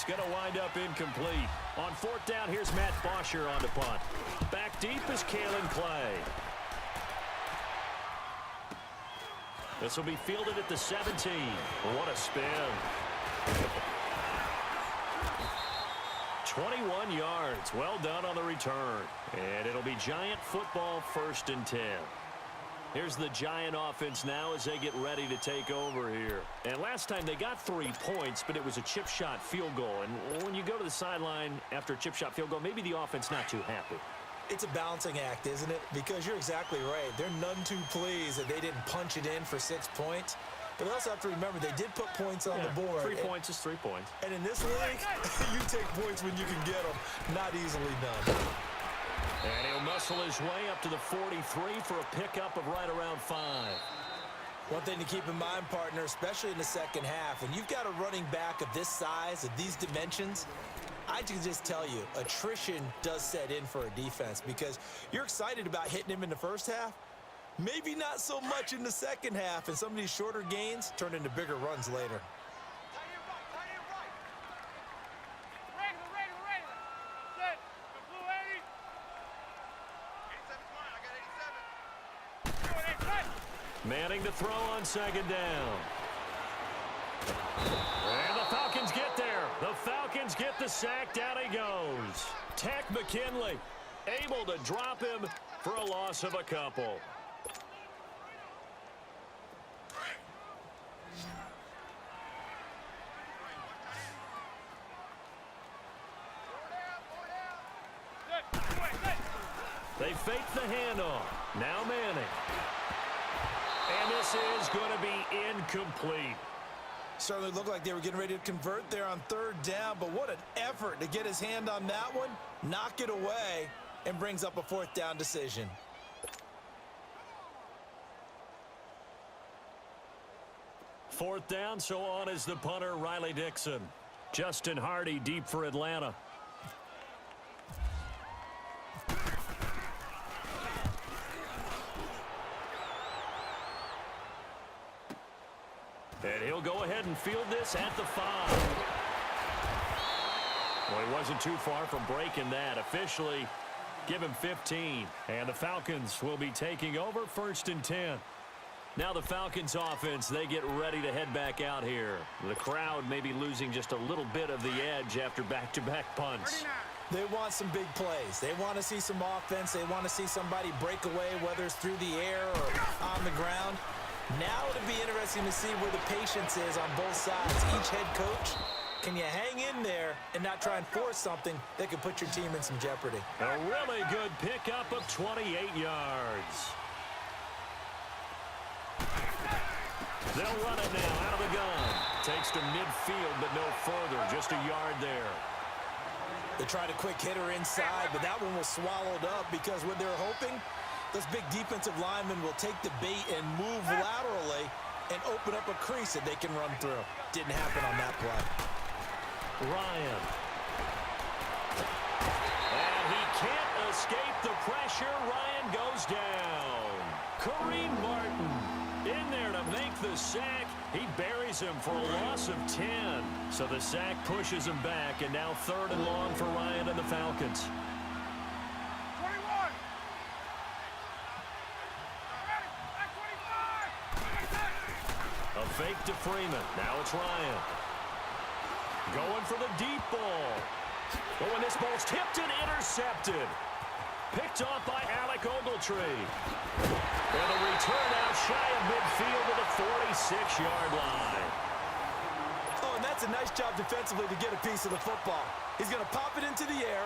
It's going to wind up incomplete. On fourth down, here's Matt Bosher on the punt. Back deep is Kalen Clay. This will be fielded at the 17. What a spin. 21 yards. Well done on the return. And it'll be Giant football, 1st and 10. Here's the Giant offense now as they get ready to take over here. And last time they got 3 points, but it was a chip shot field goal. And when you go to the sideline after a chip shot field goal, maybe the offense not too happy. It's a balancing act, isn't it? Because you're exactly right. They're none too pleased that they didn't punch it in for 6 points. But they also have to remember they did put points on the board. 3 points is 3 points. And in this league, you take points when you can get them. Not easily done. And he'll muscle his way up to the 43 for a pickup of right around 5. One thing to keep in mind, partner, especially in the second half, when you've got a running back of this size, of these dimensions, I can just tell you, attrition does set in for a defense because you're excited about hitting him in the first half. Maybe not so much in the second half, and some of these shorter gains turn into bigger runs later. Manning to throw on 2nd down. And the Falcons get there. The Falcons get the sack. Down he goes. Tech McKinley able to drop him for a loss of a couple. They fake the handoff. Now Manning. And this is going to be incomplete. Certainly looked like they were getting ready to convert there on 3rd down, but what an effort to get his hand on that one, knock it away, and brings up a 4th down decision. Fourth down, so on is the punter, Riley Dixon. Justin Hardy deep for Atlanta. And he'll go ahead and field this at the 5. Well, he wasn't too far from breaking that. Officially, give him 15. And the Falcons will be taking over 1st and 10. Now the Falcons offense, they get ready to head back out here. The crowd may be losing just a little bit of the edge after back-to-back punts. They want some big plays. They want to see some offense. They want to see somebody break away, whether it's through the air or on the ground. Now it'll be interesting to see where the patience is on both sides. Each head coach, can you hang in there and not try and force something that could put your team in some jeopardy? A really good pickup of 28 yards. They'll run it now out of the gun. Takes to midfield, but no further. Just a yard there. They tried a quick hitter inside, but that one was swallowed up because what they're hoping, those big defensive linemen will take the bait and move laterally and open up a crease that they can run through. Didn't happen on that play. Ryan. And he can't escape the pressure. Ryan goes down. Kareem Martin in there to make the sack. He buries him for a loss of 10. So the sack pushes him back, and now 3rd and long for Ryan and the Falcons. A fake to Freeman. Now it's Ryan. Going for the deep ball. Oh, and this ball's tipped and intercepted. Picked off by Alec Ogletree. And the return out shy of midfield to the 46-yard line. Oh, and that's a nice job defensively to get a piece of the football. He's going to pop it into the air,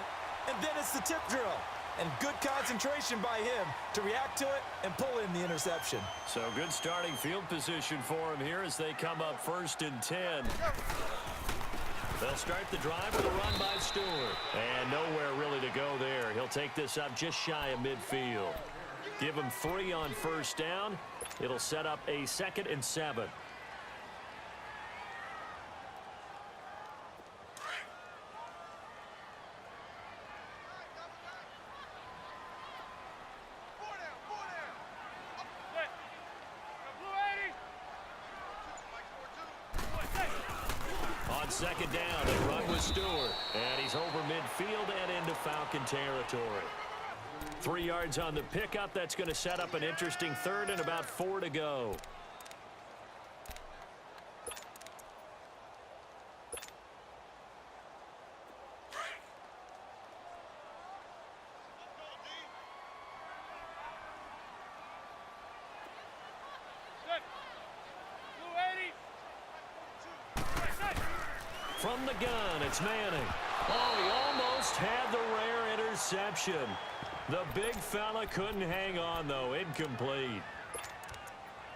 and then it's the tip drill. And good concentration by him to react to it and pull in the interception. So good starting field position for him here as they come up 1st and 10. They'll start the drive with a run by Stewart. And nowhere really to go there. He'll take this up just shy of midfield. Give him 3 on 1st down. It'll set up a 2nd and 7. second down. They run with Stewart. And he's over midfield and into Falcon territory. 3 yards on the pickup. That's going to set up an interesting third and about 4 to go. From the gun, it's Manning. Oh, he almost had the rare interception. The big fella couldn't hang on, though. Incomplete.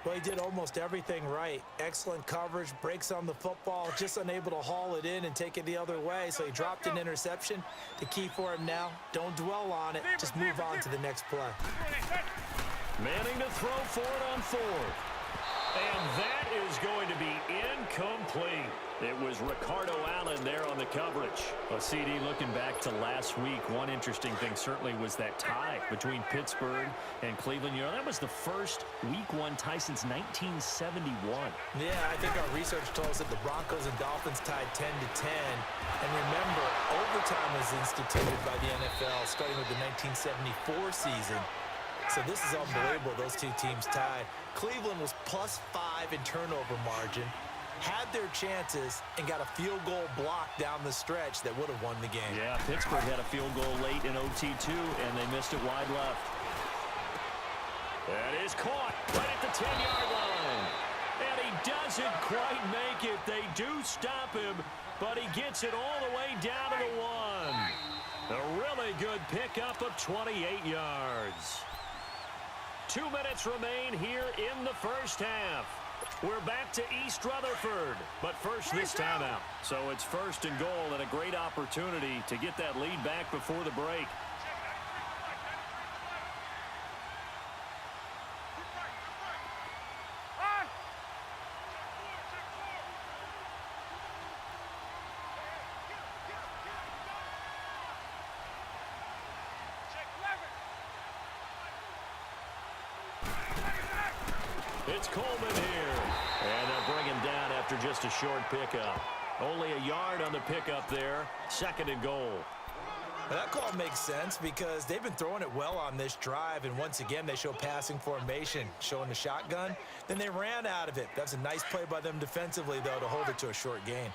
Well, he did almost everything right. Excellent coverage, breaks on the football, just unable to haul it in and take it the other way. So he dropped an interception. The key for him now, don't dwell on it. Just move on to the next play. Manning to throw for it on 4th. And that is going to be incomplete. It was Ricardo Allen there on the coverage. Well, CD, looking back to last week, one interesting thing certainly was that tie between Pittsburgh and Cleveland. You know, that was the first Week 1 tie since 1971. Yeah, I think our research told us that the Broncos and Dolphins tied 10-10. And remember, overtime was instituted by the NFL starting with the 1974 season. So this is unbelievable, those two teams tied. Cleveland was +5 in turnover margin, had their chances, and got a field goal block down the stretch that would have won the game. Yeah, Pittsburgh had a field goal late in OT too, and they missed it wide left. That is caught right at the 10-yard line. And he doesn't quite make it. They do stop him, but he gets it all the way down to the 1. A really good pickup of 28 yards. 2 minutes remain here in the first half. We're back to East Rutherford, but first this timeout. So it's 1st and goal and a great opportunity to get that lead back before the break. It's Coleman here. And they'll bring him down after just a short pickup. Only a yard on the pickup there. 2nd and goal. Well, that call makes sense because they've been throwing it well on this drive, and once again they show passing formation, showing the shotgun. Then they ran out of it. That's a nice play by them defensively, though, to hold it to a short gain.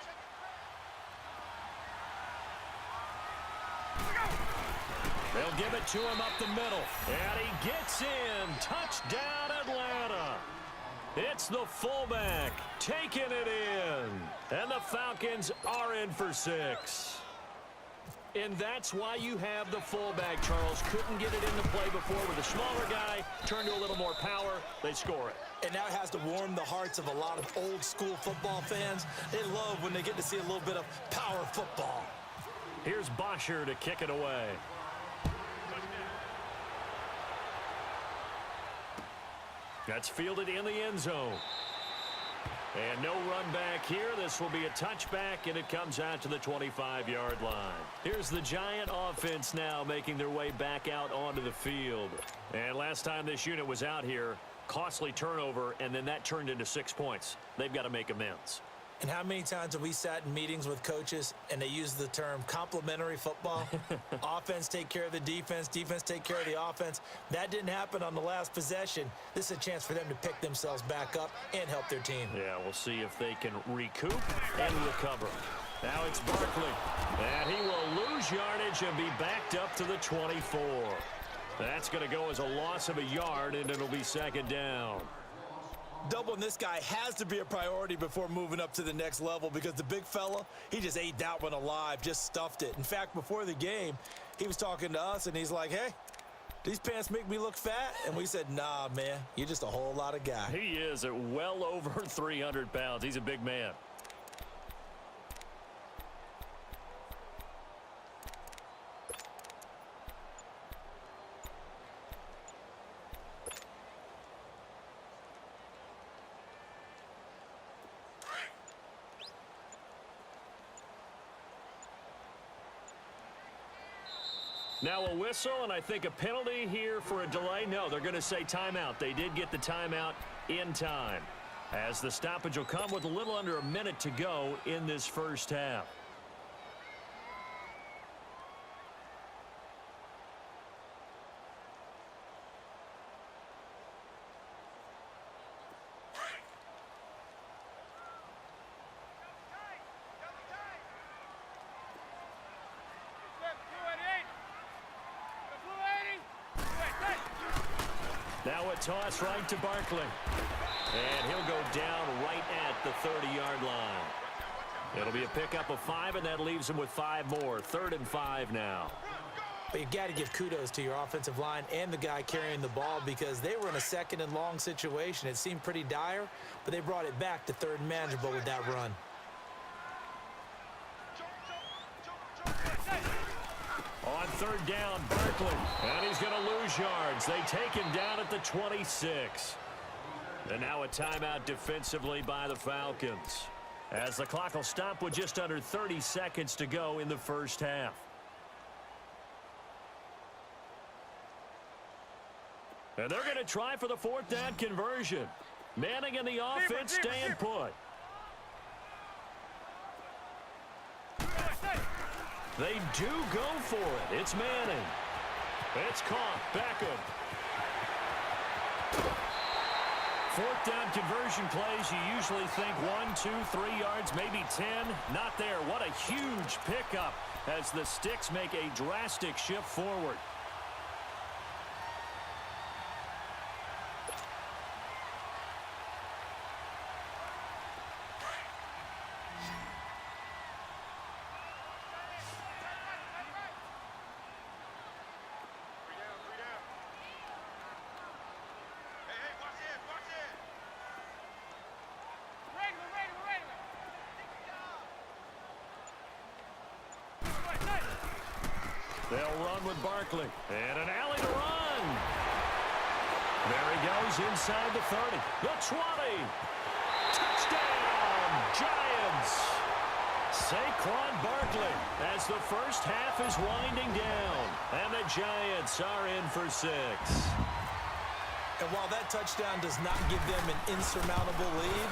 They'll give it to him up the middle. And he gets in. Touchdown, Atlanta. It's the fullback taking it in. And the Falcons are in for 6. And that's why you have the fullback, Charles. Couldn't get it into play before with a smaller guy. Turned to a little more power. They score it. And that has to warm the hearts of a lot of old-school football fans. They love when they get to see a little bit of power football. Here's Bosher to kick it away. That's fielded in the end zone. And no run back here. This will be a touchback, and it comes out to the 25-yard line. Here's the Giant offense now making their way back out onto the field. And last time this unit was out here, costly turnover, and then that turned into 6 points. They've got to make amends. And how many times have we sat in meetings with coaches and they use the term complementary football? Offense take care of the defense, defense take care of the offense. That didn't happen on the last possession. This is a chance for them to pick themselves back up and help their team. Yeah, we'll see if they can recoup and recover. Now it's Barkley, and he will lose yardage and be backed up to the 24. That's going to go as a loss of a yard, and it'll be 2nd down. Doubling this guy has to be a priority before moving up to the next level because the big fella, he just ate that one alive, just stuffed it. In fact, before the game, he was talking to us, and he's like, hey, these pants make me look fat? And we said, nah, man, you're just a whole lot of guy. He is at well over 300 pounds. He's a big man. Now a whistle, and I think a penalty here for a delay. No, they're going to say timeout. They did get the timeout in time. as the stoppage will come with a little under a minute to go in this first half. Now a toss right to Barkley. And he'll go down right at the 30-yard line. It'll be a pickup of 5, and that leaves him with 5 more. 3rd and 5 now. But you got to give kudos to your offensive line and the guy carrying the ball because they were in a 2nd and long situation. It seemed pretty dire, but they brought it back to 3rd and manageable with that run. On 3rd down, Barkley. And he's going to lose yards. They take him down at the 26. And now a timeout defensively by the Falcons, as the clock will stop with just under 30 seconds to go in the first half. And they're going to try for the 4th down conversion. Manning and the offense staying put. They do go for it. It's Manning. It's caught. Beckham. 4th down conversion plays, you usually think 1, 2, 3 yards, maybe 10. Not there. What a huge pickup as the Sticks make a drastic shift forward. They'll run with Barkley. And an alley to run. There he goes inside the 30. The 20. Touchdown, Giants. Saquon Barkley as the first half is winding down. And the Giants are in for 6. And while that touchdown does not give them an insurmountable lead,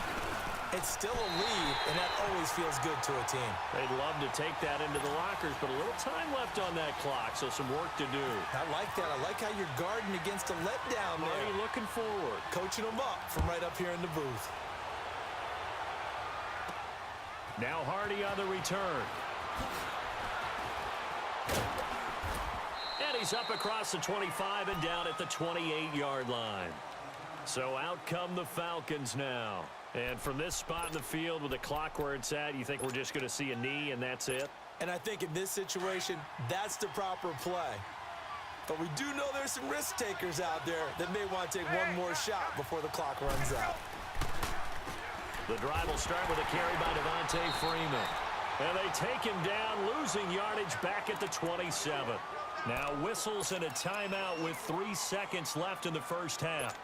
it's still a lead, and that always feels good to a team. They'd love to take that into the lockers, but a little time left on that clock, so some work to do. I like that. I like how you're guarding against a letdown there. Marty looking forward. Coaching them up from right up here in the booth. Now Hardy on the return. And he's up across the 25 and down at the 28-yard line. So out come the Falcons now. And from this spot in the field with the clock where it's at, you think we're just going to see a knee and that's it? And I think in this situation, that's the proper play. But we do know there's some risk takers out there that may want to take one more shot before the clock runs out. The drive will start with a carry by Devontae Freeman. And they take him down, losing yardage back at the 27. Now whistles and a timeout with 3 seconds left in the first half.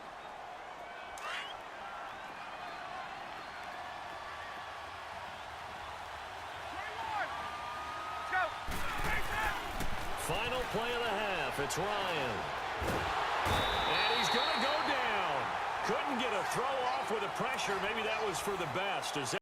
Final play of the half. It's Ryan. And he's going to go down. Couldn't get a throw off with the pressure. Maybe that was for the best.